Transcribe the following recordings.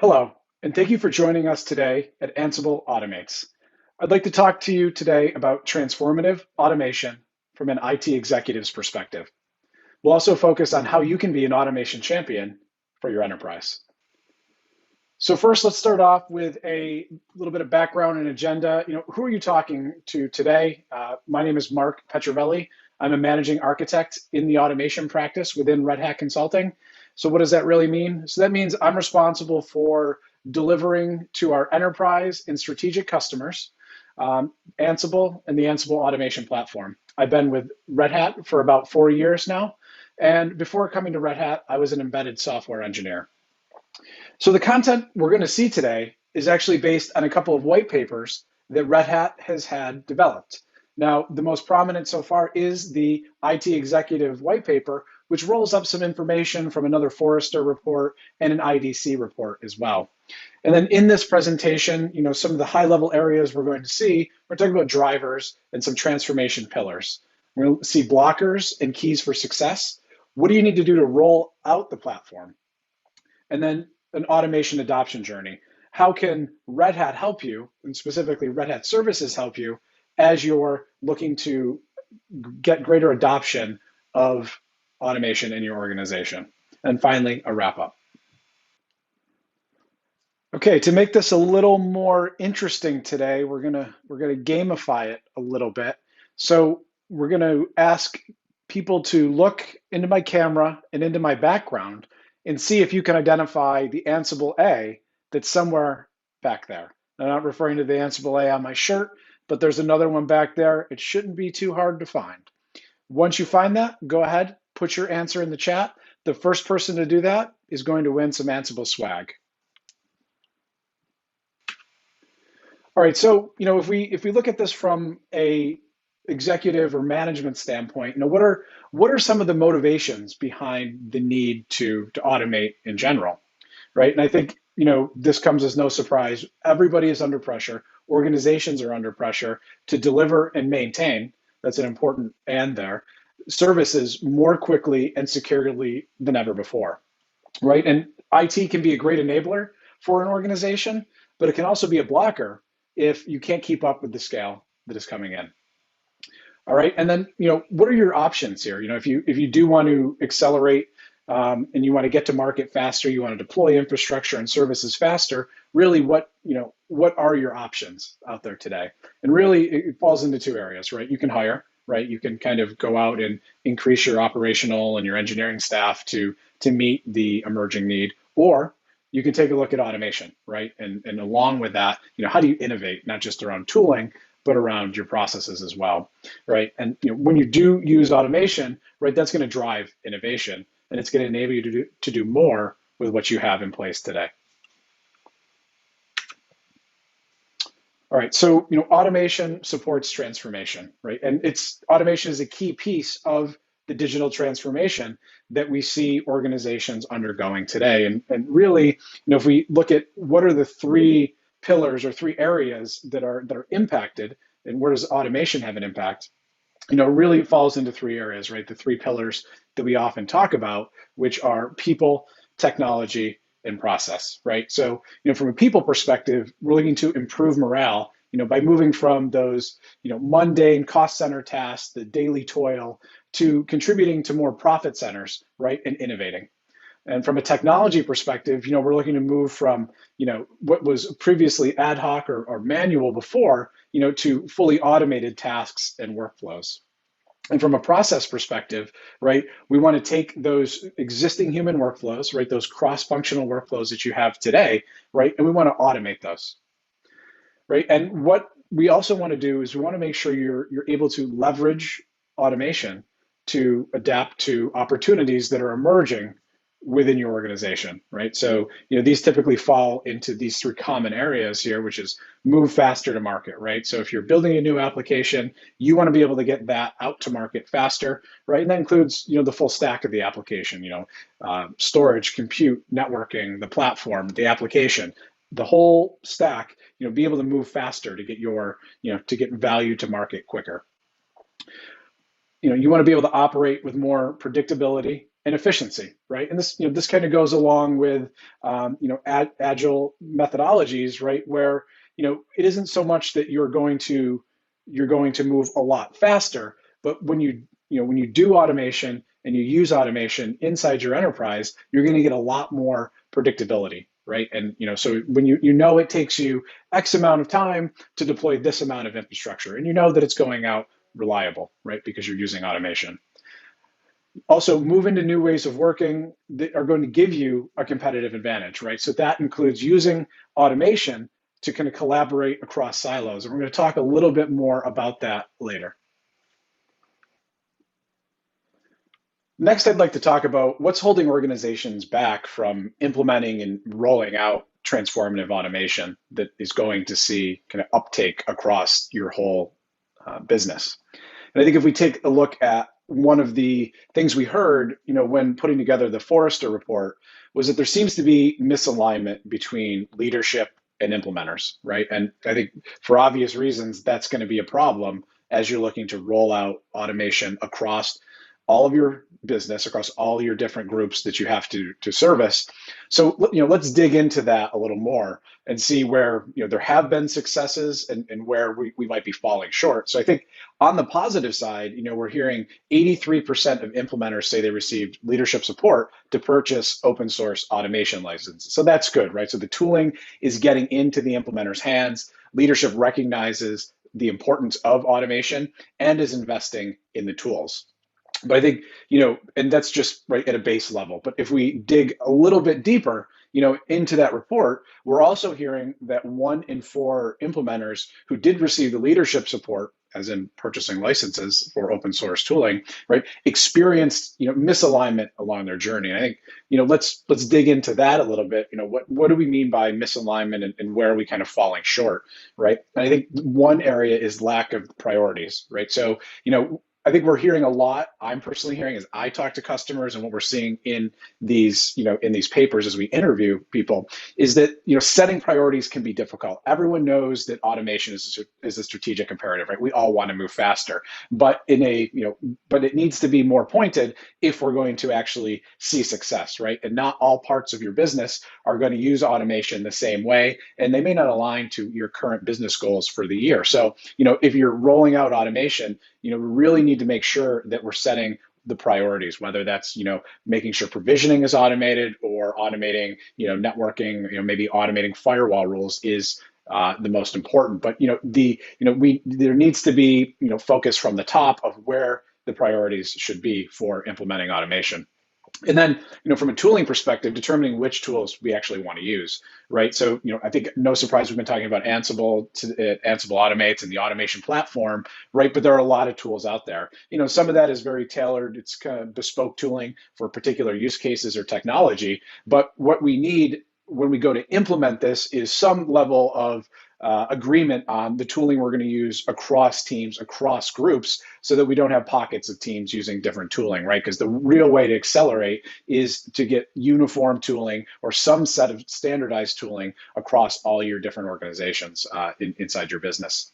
Hello, and thank you for joining us today at Ansible Automates. I'd like to talk to you today about transformative automation from an IT executive's perspective. We'll also focus on how you can be an automation champion for your enterprise. So first, let's start off with a little bit of background and agenda. Who are you talking to today? My name is Mark Petrivelli. I'm a managing architect in the automation practice within Red Hat Consulting. So what does that really mean? So that means I'm responsible for delivering to our enterprise and strategic customers Ansible and the Ansible automation platform. I've been with Red Hat for about 4 years now. And before coming to Red Hat, I was an embedded software engineer. So the content we're going to see today is actually based on a couple of white papers that Red Hat has had developed. Now, the most prominent so far is the IT Executive White Paper, which rolls up some information from another Forrester report and an IDC report as well. And then in this presentation, some of the high-level areas we're going to see, we're talking about drivers and some transformation pillars. We're going to see blockers and keys for success. What do you need to do to roll out the platform? And then an automation adoption journey. How can Red Hat help you, and specifically Red Hat Services help you, as you're looking to get greater adoption of automation in your organization? And finally, a wrap up. Okay, to make this a little more interesting today, we're gonna gamify it a little bit. So we're gonna ask people to look into my camera and into my background and see if you can identify the Ansible A that's somewhere back there. I'm not referring to the Ansible A on my shirt, but there's another one back there. It shouldn't be too hard to find. Once you find that, go ahead, put your answer in the chat. The first person to do that is going to win some Ansible swag. All right, so if we look at this from a executive or management standpoint, what are some of the motivations behind the need to automate in general, right? And I think this comes as no surprise. Everybody is under pressure. Organizations are under pressure to deliver and maintain. That's an important and there services more quickly and securely than ever before, right? And IT can be a great enabler for an organization, but it can also be a blocker if you can't keep up with the scale that is coming in. All right, and then what are your options here? If you do want to accelerate and you want to get to market faster, you want to deploy infrastructure and services faster. Really, what are your options out there today? And really, it falls into two areas, right? You can hire, right? You can kind of go out and increase your operational and your engineering staff to meet the emerging need, or you can take a look at automation, right? And along with that, how do you innovate, not just around tooling, but around your processes as well, right? And when you do use automation, right, that's going to drive innovation, and it's going to enable you to do more with what you have in place today. All right, so automation supports transformation, right? And automation is a key piece of the digital transformation that we see organizations undergoing today. And really, if we look at what are the three pillars or three areas that are impacted, and where does automation have an impact? Really falls into three areas, right? The three pillars that we often talk about, which are people, technology, and process, right? So, from a people perspective, we're looking to improve morale, by moving from those, mundane cost center tasks, the daily toil, to contributing to more profit centers, right, and innovating. And from a technology perspective, we're looking to move from, what was previously ad hoc or manual before, to fully automated tasks and workflows. And from a process perspective, right, we want to take those existing human workflows, right, those cross-functional workflows that you have today, right, and we want to automate those, right? And what we also want to do is we want to make sure you're able to leverage automation to adapt to opportunities that are emerging within your organization, right? So, these typically fall into these three common areas here, which is move faster to market, right? So if you're building a new application, you want to be able to get that out to market faster, right? And that includes, the full stack of the application, storage, compute, networking, the platform, the application, the whole stack, be able to move faster to get to get value to market quicker. You want to be able to operate with more predictability and efficiency, right? And this, this kind of goes along with, agile methodologies, right? Where, it isn't so much that you're going to move a lot faster, but when you do automation and you use automation inside your enterprise, you're going to get a lot more predictability, right? And so when it takes you X amount of time to deploy this amount of infrastructure, and that it's going out reliable, right? Because you're using automation. Also, move into new ways of working that are going to give you a competitive advantage, right? So that includes using automation to kind of collaborate across silos. And we're going to talk a little bit more about that later. Next, I'd like to talk about what's holding organizations back from implementing and rolling out transformative automation that is going to see kind of uptake across your whole business. And I think if we take a look at one of the things we heard, when putting together the Forrester report, was that there seems to be misalignment between leadership and implementers, right? And I think for obvious reasons, that's going to be a problem as you're looking to roll out automation across all of your business, across all your different groups that you have to service. So, let's dig into that a little more and see where, there have been successes and where we might be falling short. So I think on the positive side, we're hearing 83% of implementers say they received leadership support to purchase open source automation licenses. So that's good, right? So the tooling is getting into the implementer's hands. Leadership recognizes the importance of automation and is investing in the tools. But I think, and that's just right at a base level. But if we dig a little bit deeper, into that report, we're also hearing that 1 in 4 implementers who did receive the leadership support, as in purchasing licenses for open source tooling, right, experienced, misalignment along their journey. And I think, let's dig into that a little bit. What do we mean by misalignment and where are we kind of falling short, right? And I think one area is lack of priorities, right? So, I think we're hearing a lot. I'm personally hearing as I talk to customers, and what we're seeing in these, in these papers as we interview people, is that setting priorities can be difficult. Everyone knows that automation is a strategic imperative, right? We all want to move faster, but but it needs to be more pointed if we're going to actually see success, right? And not all parts of your business are going to use automation the same way, and they may not align to your current business goals for the year. So, if you're rolling out automation, we really need to make sure that we're setting the priorities, whether that's, making sure provisioning is automated or automating, networking, maybe automating firewall rules is the most important. But, there needs to be, focus from the top of where the priorities should be for implementing automation. And then, from a tooling perspective, determining which tools we actually want to use, right? So, I think no surprise we've been talking about Ansible, Ansible Automates and the automation platform, right? But there are a lot of tools out there. Some of that is very tailored. It's kind of bespoke tooling for particular use cases or technology. But what we need when we go to implement this is some level of agreement on the tooling we're going to use across teams, across groups, so that we don't have pockets of teams using different tooling, right? Because the real way to accelerate is to get uniform tooling or some set of standardized tooling across all your different organizations inside your business.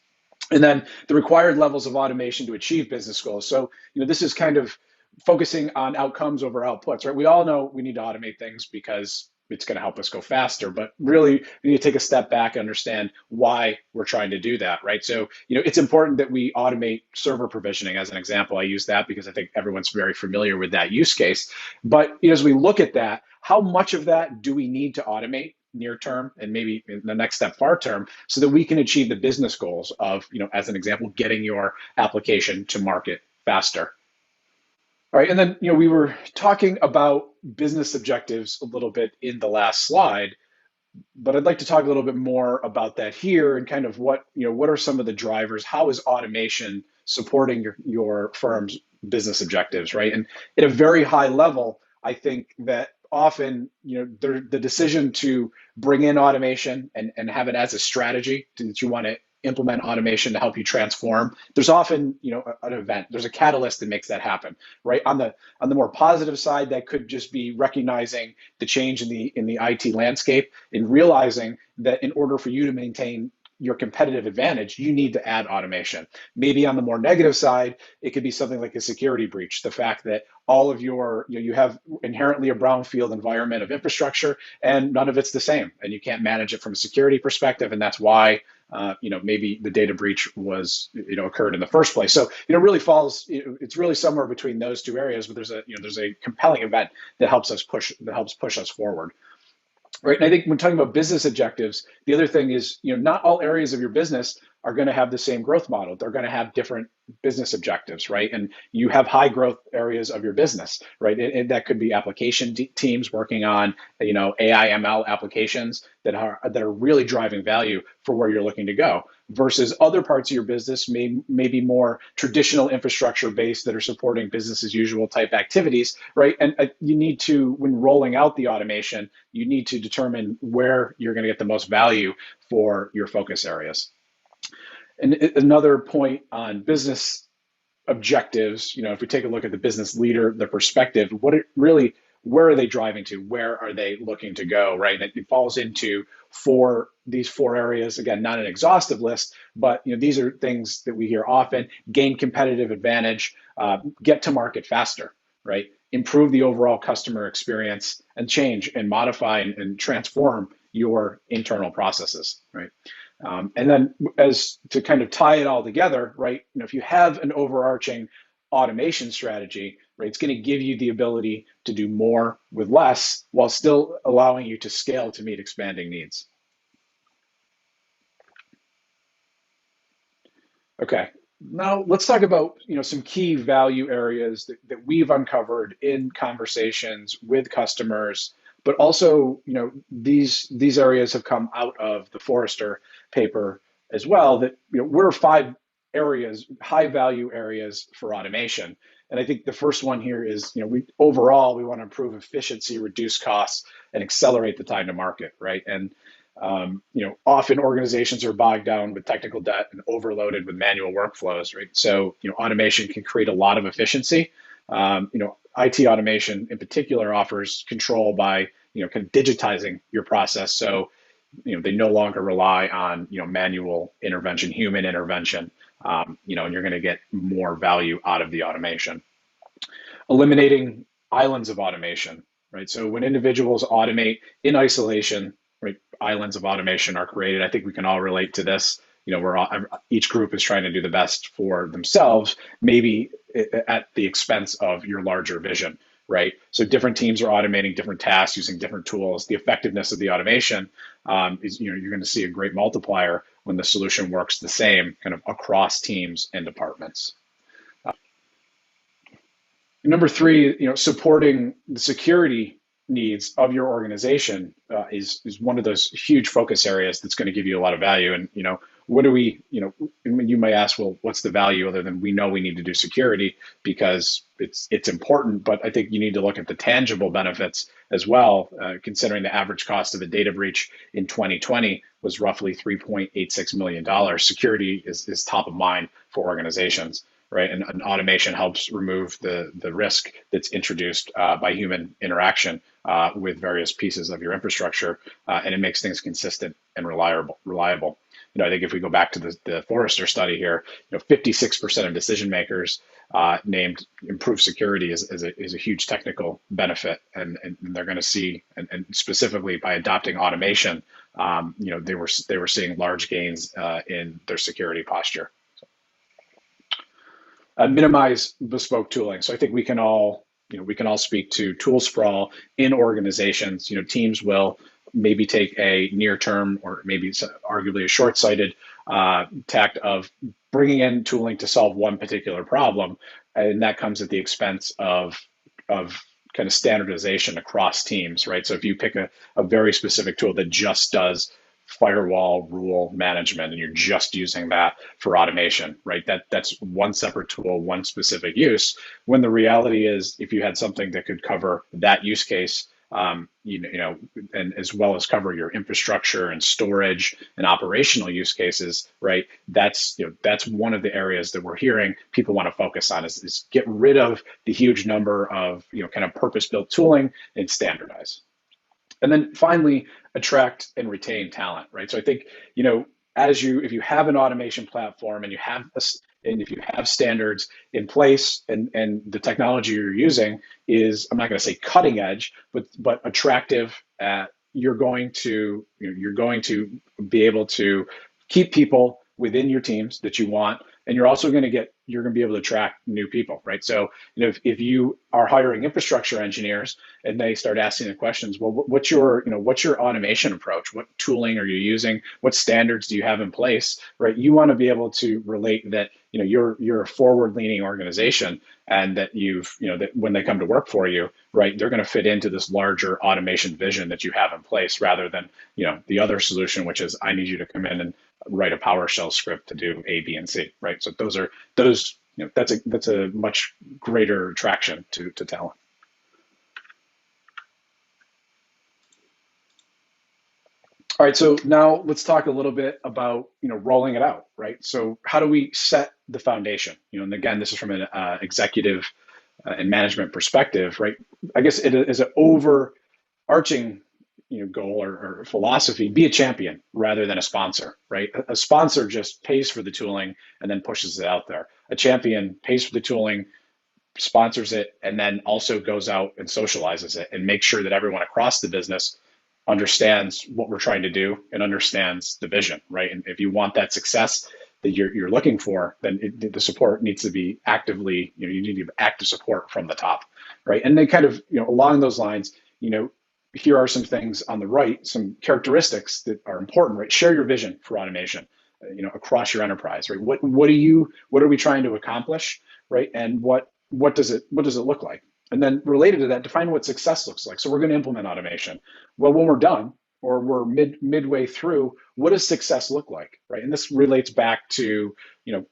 And then the required levels of automation to achieve business goals. So, this is kind of focusing on outcomes over outputs, right? We all know we need to automate things because it's going to help us go faster, but really we need to take a step back and understand why we're trying to do that, right? So, it's important that we automate server provisioning as an example. I use that because I think everyone's very familiar with that use case. But as we look at that, how much of that do we need to automate near term and maybe in the next step far term so that we can achieve the business goals of, as an example, getting your application to market faster? All right, and then we were talking about business objectives a little bit in the last slide, but I'd like to talk a little bit more about that here and kind of what are some of the drivers? How is automation supporting your firm's business objectives, right? And at a very high level, I think that often the decision to bring in automation and have it as a strategy that you want to implement automation to help you transform, there's often an event, there's a catalyst that makes that happen, right? On the more positive side, that could just be recognizing the change in the IT landscape and realizing that in order for you to maintain your competitive advantage, you need to add automation. Maybe on the more negative side, it could be something like a security breach. The fact that all of your, you have inherently a brownfield environment of infrastructure and none of it's the same and you can't manage it from a security perspective. And that's why, maybe the data breach was, occurred in the first place. So, really falls, it's really somewhere between those two areas, but there's a compelling event that helps push us forward. Right. And I think when talking about business objectives, the other thing is, not all areas of your business are going to have the same growth model. They're going to have different business objectives, right? And you have high growth areas of your business, right? And that could be application teams working on, AI ML applications that are really driving value for where you're looking to go, versus other parts of your business may be more traditional infrastructure based that are supporting business as usual type activities, right? And you need to, when rolling out the automation, you need to determine where you're going to get the most value for your focus areas. And another point on business objectives, if we take a look at the business leader, the perspective, where are they driving to? Where are they looking to go, right? And it falls into these four areas. Again, not an exhaustive list, but these are things that we hear often: gain competitive advantage, get to market faster, right? Improve the overall customer experience, and change and modify and transform your internal processes, right? And then, as to kind of tie it all together, right? If you have an overarching automation strategy, right, it's going to give you the ability to do more with less while still allowing you to scale to meet expanding needs. Okay, now let's talk about some key value areas that we've uncovered in conversations with customers, but also these areas have come out of the Forrester paper as well. That what are 5 areas, high value areas for automation? And I think the first one here is we want to improve efficiency, reduce costs, and accelerate the time to market, right? And often organizations are bogged down with technical debt and overloaded with manual workflows, right? So, automation can create a lot of efficiency. IT automation in particular offers control by, kind of digitizing your process. So, they no longer rely on, manual intervention, human intervention, and you're going to get more value out of the automation. Eliminating islands of automation, right? So when individuals automate in isolation, right, islands of automation are created. I think we can all relate to this. Each group is trying to do the best for themselves, maybe at the expense of your larger vision, right? So different teams are automating different tasks using different tools. The effectiveness of the automation is, you're going to see a great multiplier when the solution works the same kind of across teams and departments. Number 3, supporting the security needs of your organization is one of those huge focus areas that's going to give you a lot of value. And what do we, you may ask, well, what's the value other than we know we need to do security because it's important, but I think you need to look at the tangible benefits as well, considering the average cost of a data breach in 2020 was roughly $3.86 million. Security is top of mind for organizations, right? And automation helps remove the risk that's introduced by human interaction with various pieces of your infrastructure, and it makes things consistent and reliable. I think if we go back to the Forrester study here, 56% of decision makers named improved security as a huge technical benefit, and they're going to see, and specifically by adopting automation, they were seeing large gains in their security posture. Minimize bespoke tooling. So I think we can all speak to tool sprawl in organizations. Teams will maybe take a near-term or maybe arguably a short-sighted tact of bringing in tooling to solve one particular problem, and that comes at the expense of kind of standardization across teams, right? So if you pick a very specific tool that just does firewall rule management and you're just using that for automation, right? That's one separate tool, one specific use. When the reality is, if you had something that could cover that use case, and as well as cover your infrastructure and storage and operational use cases, right? That's one of the areas that we're hearing people want to focus on is get rid of the huge number of kind of purpose-built tooling and standardize. And then finally, attract and retain talent, right? So I think, if you have an automation platform and and if you have standards in place, and the technology you're using is, I'm not going to say cutting edge, but attractive, you're going to be able to keep people within your teams that you want, and you're going to be able to attract new people, right? So, if you are hiring infrastructure engineers and they start asking the questions, well, what's your automation approach? What tooling are you using? What standards do you have in place, right? You want to be able to relate that, you're a forward-leaning organization, and that that when they come to work for you, right, they're going to fit into this larger automation vision that you have in place, rather than, the other solution, which is, I need you to come in and write a PowerShell script to do A, B, and C, right? So that's a much greater attraction to talent. All right, so now let's talk a little bit about, rolling it out, right? So how do we set the foundation? And again, this is from an executive and management perspective, right? I guess it is an overarching, goal or philosophy: be a champion rather than a sponsor, right? A sponsor just pays for the tooling and then pushes it out there. A champion pays for the tooling, sponsors it, and then also goes out and socializes it and makes sure that everyone across the business understands what we're trying to do and understands the vision, right? And if you want that success that you're looking for, then the support needs to be actively, you need to have active support from the top, right? And then kind of, along those lines, here are some things on the right, some characteristics that are important, right? Share your vision for automation, across your enterprise, right? What are we trying to accomplish, right? And what does it look like? And then related to that, define what success looks like. So we're going to implement automation. Well, when we're done, or we're midway through, what does success look like, right? And this relates back to,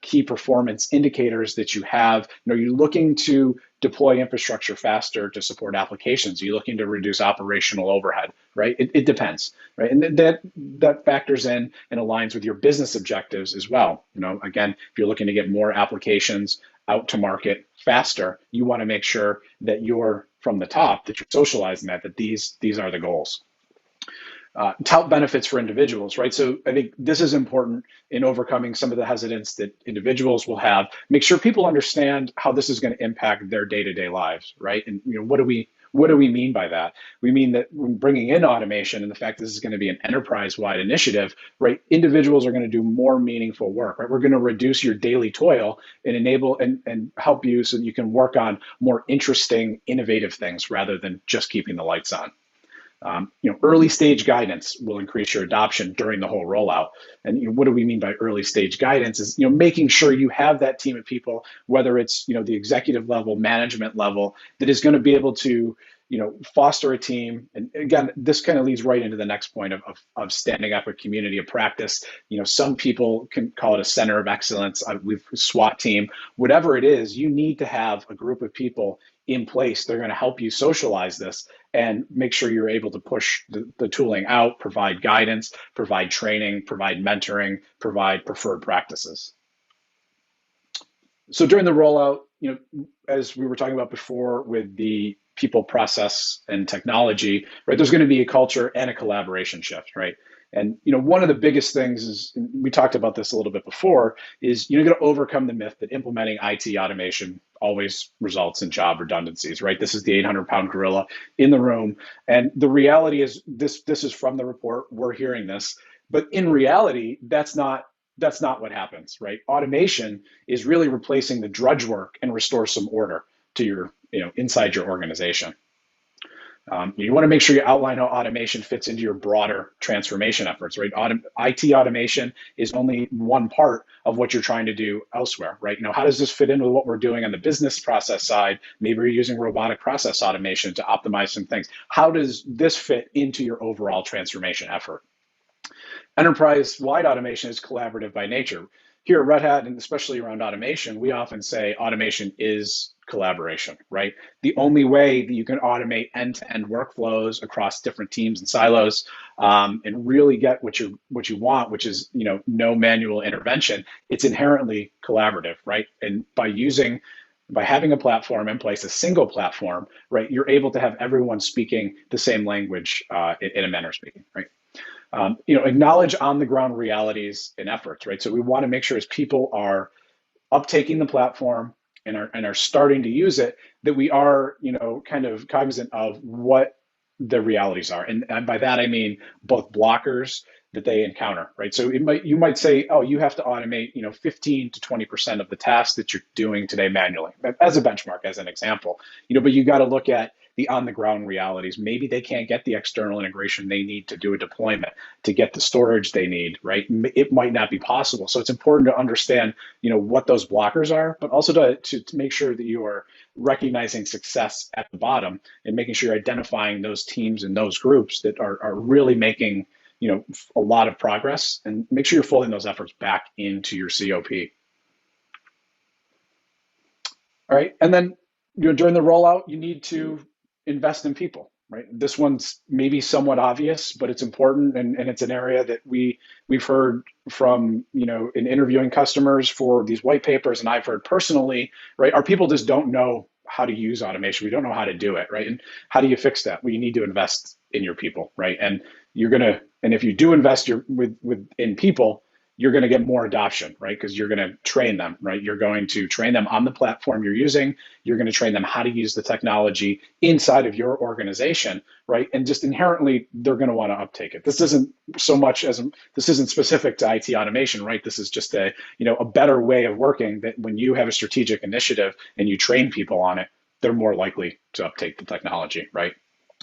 key performance indicators that you have. Are you looking to deploy infrastructure faster to support applications? Are you looking to reduce operational overhead, right? It depends, right? And that factors in and aligns with your business objectives as well. Again, if you're looking to get more applications out to market faster, you want to make sure that you're from the top, that you're socializing that these are the goals. Tout benefits for individuals, right? So I think this is important in overcoming some of the hesitance that individuals will have. Make sure people understand how this is going to impact their day-to-day lives, right? And what do we mean by that? We mean that when bringing in automation and the fact that this is going to be an enterprise-wide initiative, right? Individuals are going to do more meaningful work, right? We're going to reduce your daily toil and enable and help you so that you can work on more interesting, innovative things rather than just keeping the lights on. Early stage guidance will increase your adoption during the whole rollout. And what do we mean by early stage guidance? Is making sure you have that team of people, whether it's the executive level, management level, that is going to be able to foster a team. And again, this kind of leads right into the next point of standing up a community of practice. Some people can call it a center of excellence. We've SWAT team, whatever it is. You need to have a group of people in place. They're going to help you socialize this and make sure you're able to push the tooling out, provide guidance, provide training, provide mentoring, provide preferred practices. So during the rollout, as we were talking about before with the people, process, and technology, right, there's going to be a culture and a collaboration shift, right? And one of the biggest things is, we talked about this a little bit before, is you're going to overcome the myth that implementing IT automation always results in job redundancies, right? This is the 800-pound gorilla in the room, and the reality is this is from the report. We're hearing this, but in reality, that's not what happens, right? Automation is really replacing the drudge work and restore some order to your inside your organization. You want to make sure you outline how automation fits into your broader transformation efforts, right? IT automation is only one part of what you're trying to do elsewhere, right? How does this fit into what we're doing on the business process side? Maybe you're using robotic process automation to optimize some things. How does this fit into your overall transformation effort? Enterprise-wide automation is collaborative by nature. Here at Red Hat, and especially around automation, we often say automation is collaboration, right? The only way that you can automate end-to-end workflows across different teams and silos, and really get what you want, which is no manual intervention, it's inherently collaborative, right? And by having a platform in place, a single platform, right, you're able to have everyone speaking the same language in a manner speaking, right? Acknowledge on the ground realities and efforts, right? So we want to make sure as people are uptaking the platform and are starting to use it, that we are, kind of cognizant of what the realities are. And by that, I mean both blockers that they encounter, right? So you might say, oh, you have to automate, 15 to 20% of the tasks that you're doing today manually, as a benchmark, as an example, but you got to look at the on the ground realities. Maybe they can't get the external integration they need to do a deployment, to get the storage they need, right? It might not be possible. So it's important to understand, what those blockers are, but also to make sure that you are recognizing success at the bottom and making sure you're identifying those teams and those groups that are really making, a lot of progress, and make sure you're folding those efforts back into your COP. All right. And then, during the rollout, you need to invest in people, right? This one's maybe somewhat obvious, but it's important, and it's an area that we've heard from, in interviewing customers for these white papers, and I've heard personally, right? Our people just don't know how to use automation. We don't know how to do it, right? And how do you fix that? Well, you need to invest in your people, right? And if you do invest in people, you're going to get more adoption, right? Because you're going to train them, right? You're going to train them on the platform you're using. You're going to train them how to use the technology inside of your organization, right? And just inherently, they're going to want to uptake it. This isn't specific to IT automation, right? This is just a better way of working, that when you have a strategic initiative and you train people on it, they're more likely to uptake the technology, right?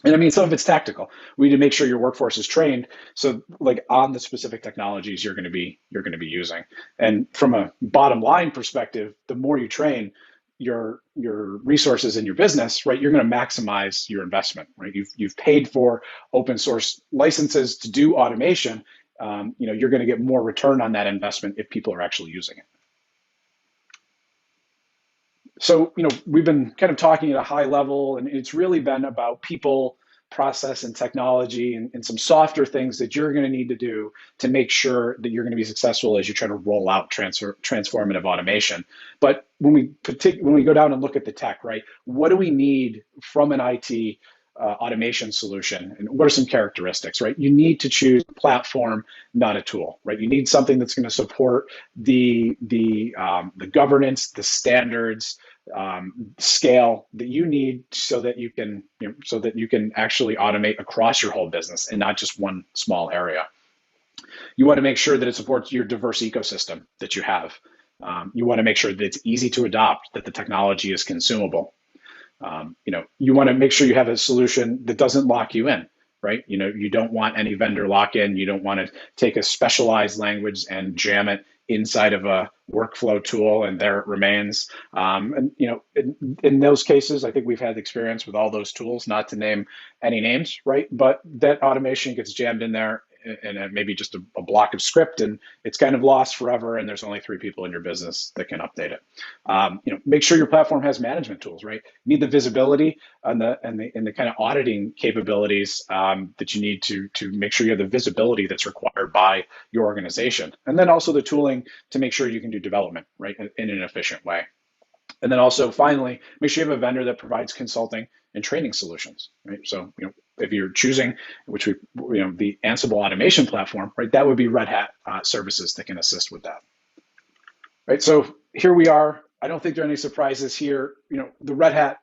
And I mean, some of it's tactical. We need to make sure your workforce is trained, so like on the specific technologies you're going to be using. And from a bottom line perspective, the more you train your resources in your business, right, you're going to maximize your investment, right? You've paid for open source licenses to do automation. You're going to get more return on that investment if people are actually using it. So, we've been kind of talking at a high level, and it's really been about people, process, and technology, and some softer things that you're going to need to do to make sure that you're going to be successful as you try to roll out transformative automation. But when we go down and look at the tech, right, what do we need from an IT automation solution, and what are some characteristics, right? You need to choose a platform, not a tool, right? You need something that's going to support the governance, the standards, scale that you need, so that you can actually automate across your whole business and not just one small area. You want to make sure that it supports your diverse ecosystem that you have. You want to make sure that it's easy to adopt, that the technology is consumable. You want to make sure you have a solution that doesn't lock you in, right? You don't want any vendor lock-in. You don't want to take a specialized language and jam it inside of a workflow tool and there it remains. In those cases, I think we've had experience with all those tools, not to name any names, right? But that automation gets jammed in there, and maybe just a block of script, and it's kind of lost forever, and there's only 3 people in your business that can update it. Make sure your platform has management tools, right? You need the visibility and the kind of auditing capabilities that you need to make sure you have the visibility that's required by your organization, and then also the tooling to make sure you can do development, right, in an efficient way. And then also, finally, make sure you have a vendor that provides consulting and training solutions, right? So, if you're choosing, the Ansible automation platform, right, that would be Red Hat services that can assist with that, right? So here we are. I don't think there are any surprises here. The Red Hat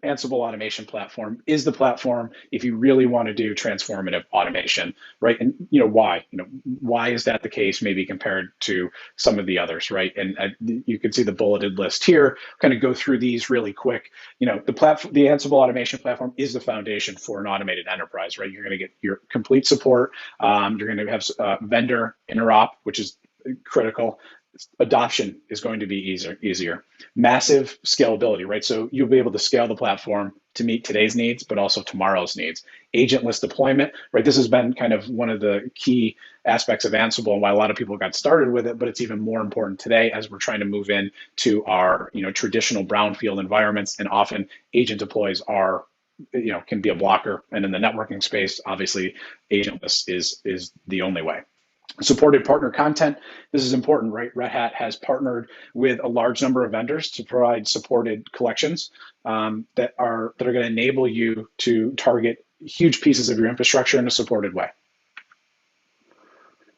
Ansible automation platform is the platform if you really want to do transformative automation, right? And why? Why is that the case? Maybe compared to some of the others, right? And you can see the bulleted list here. Kind of go through these really quick. The Ansible automation platform is the foundation for an automated enterprise, right? You're going to get your complete support. You're going to have vendor interop, which is critical. Adoption is going to be easier. Massive scalability, right? So you'll be able to scale the platform to meet today's needs, but also tomorrow's needs. Agentless deployment, right? This has been kind of one of the key aspects of Ansible and why a lot of people got started with it, but it's even more important today as we're trying to move into our traditional brownfield environments, and often agent deploys are can be a blocker. And in the networking space, obviously, agentless is the only way. Supported partner content. This is important, right? Red Hat has partnered with a large number of vendors to provide supported collections that are going to enable you to target huge pieces of your infrastructure in a supported way.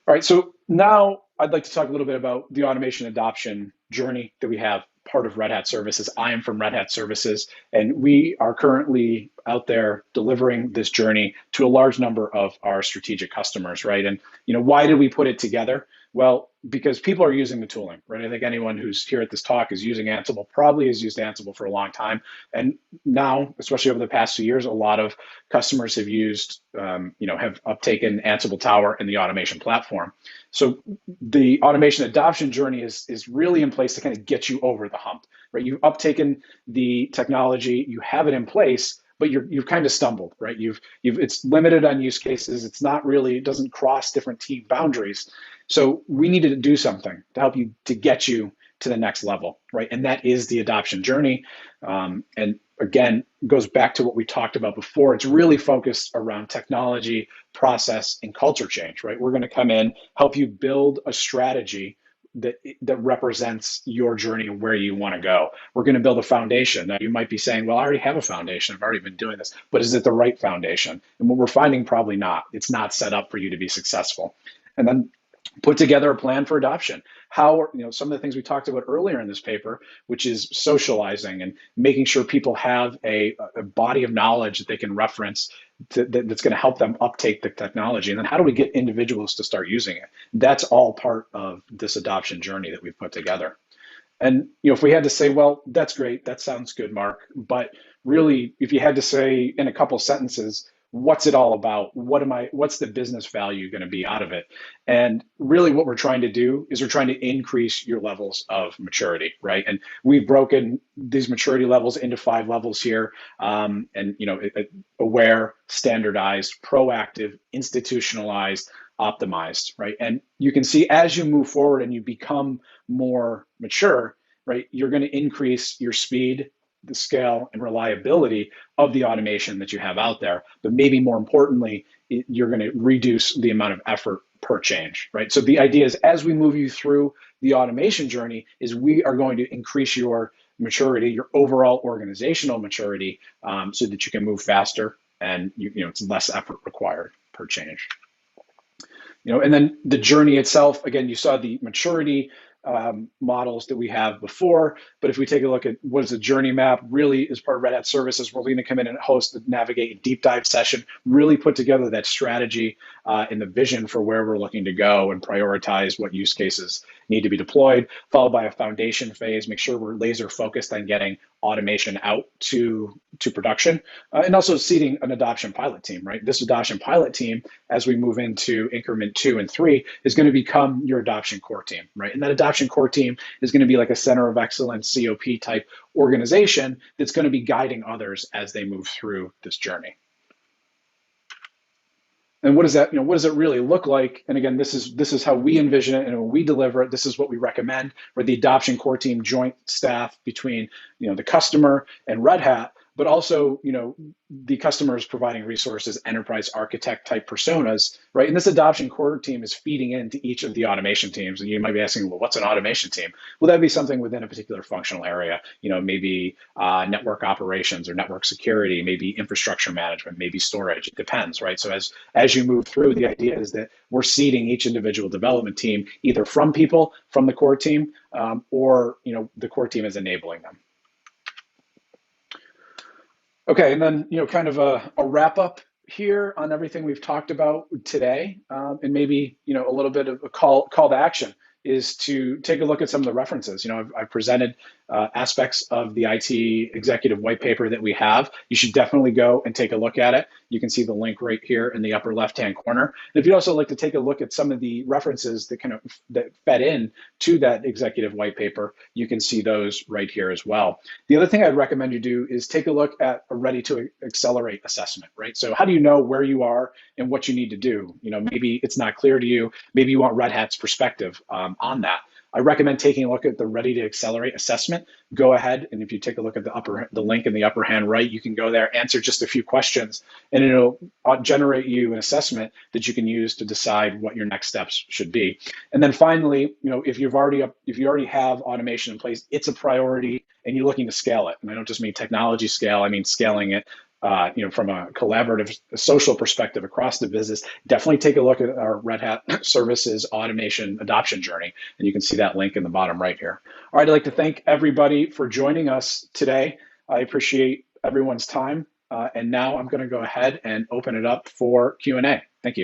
All right, so now I'd like to talk a little bit about the automation adoption journey that we have part of Red Hat Services. I am from Red Hat Services, and we are currently out there delivering this journey to a large number of our strategic customers, right? And why did we put it together? Well, because people are using the tooling, right? I think anyone who's here at this talk is using Ansible, probably has used Ansible for a long time. And now, especially over the past 2 years, a lot of customers have used, have uptaken Ansible Tower and the automation platform. So the automation adoption journey is really in place to kind of get you over the hump, right? You've uptaken the technology, you have it in place, but you've kind of stumbled, right? It's limited on use cases. It's not really, it doesn't cross different team boundaries. So we needed to do something to help you, to get you to the next level, right? And that is the adoption journey. And again, goes back to what we talked about before. It's really focused around technology, process, and culture change, right? We're going to come in, help you build a strategy that represents your journey and where you want to go. We're going to build a foundation. Now, you might be saying, well, I already have a foundation. I've already been doing this, but is it the right foundation? And what we're finding, probably not. It's not set up for you to be successful. And then put together a plan for adoption. How, some of the things we talked about earlier in this paper, which is socializing and making sure people have a body of knowledge that they can reference that's going to help them uptake the technology. And then how do we get individuals to start using it? That's all part of this adoption journey that we've put together. And if we had to say, well, that's great, that sounds good, Mark, but really, if you had to say in a couple sentences, what's it all about? What's the business value going to be out of it? And really what we're trying to do is we're trying to increase your levels of maturity, right? And we've broken these maturity levels into 5 levels here. Aware, standardized, proactive, institutionalized, optimized, right? And you can see as you move forward and you become more mature, right, you're going to increase your speed, the scale, and reliability of the automation that you have out there. But maybe more importantly, you're going to reduce the amount of effort per change, right? So the idea is, as we move you through the automation journey, is we are going to increase your maturity, your overall organizational maturity, so that you can move faster and it's less effort required per change. And then the journey itself, again, you saw the maturity models that we have before, but if we take a look at what is a journey map, really as part of Red Hat Services, we're going to come in and host, navigate a deep dive session, really put together that strategy and the vision for where we're looking to go and prioritize what use cases need to be deployed, followed by a foundation phase, make sure we're laser focused on getting automation out to production, and also seeding an adoption pilot team, right? This adoption pilot team, as we move into increment 2 and 3, is going to become your adoption core team, right? And that adoption core team is going to be like a center of excellence, COP type organization that's going to be guiding others as they move through this journey. And what does that, what does it really look like? And again, this is how we envision it, and when we deliver it, this is what we recommend. We're the adoption core team, joint staff between the customer and Red Hat, but also the customer is providing resources, enterprise architect type personas, right? And this adoption core team is feeding into each of the automation teams. And you might be asking, well, what's an automation team? Well, that'd be something within a particular functional area, maybe network operations or network security, maybe infrastructure management, maybe storage. It depends, right? So as you move through, the idea is that we're seeding each individual development team either from people from the core team or the core team is enabling them. Okay, and then kind of a wrap up here on everything we've talked about today, and maybe a little bit of a call to action is to take a look at some of the references. I've presented aspects of the IT executive white paper that we have. You should definitely go and take a look at it. You can see the link right here in the upper left-hand corner. And if you'd also like to take a look at some of the references that fed in to that executive white paper, you can see those right here as well. The other thing I'd recommend you do is take a look at a ready to accelerate assessment, right? So how do you know where you are and what you need to do? Maybe it's not clear to you. Maybe you want Red Hat's perspective on that. I recommend taking a look at the Ready to Accelerate assessment. Go ahead, and if you take a look at the link in the upper hand right, you can go there, answer just a few questions, and it'll generate you an assessment that you can use to decide what your next steps should be. And then finally, if you already have automation in place, it's a priority, and you're looking to scale it. And I don't just mean technology scale; I mean scaling it from a collaborative social perspective across the business, definitely take a look at our Red Hat Services automation adoption journey. And you can see that link in the bottom right here. All right, I'd like to thank everybody for joining us today. I appreciate everyone's time. And now I'm going to go ahead and open it up for Q&A. Thank you.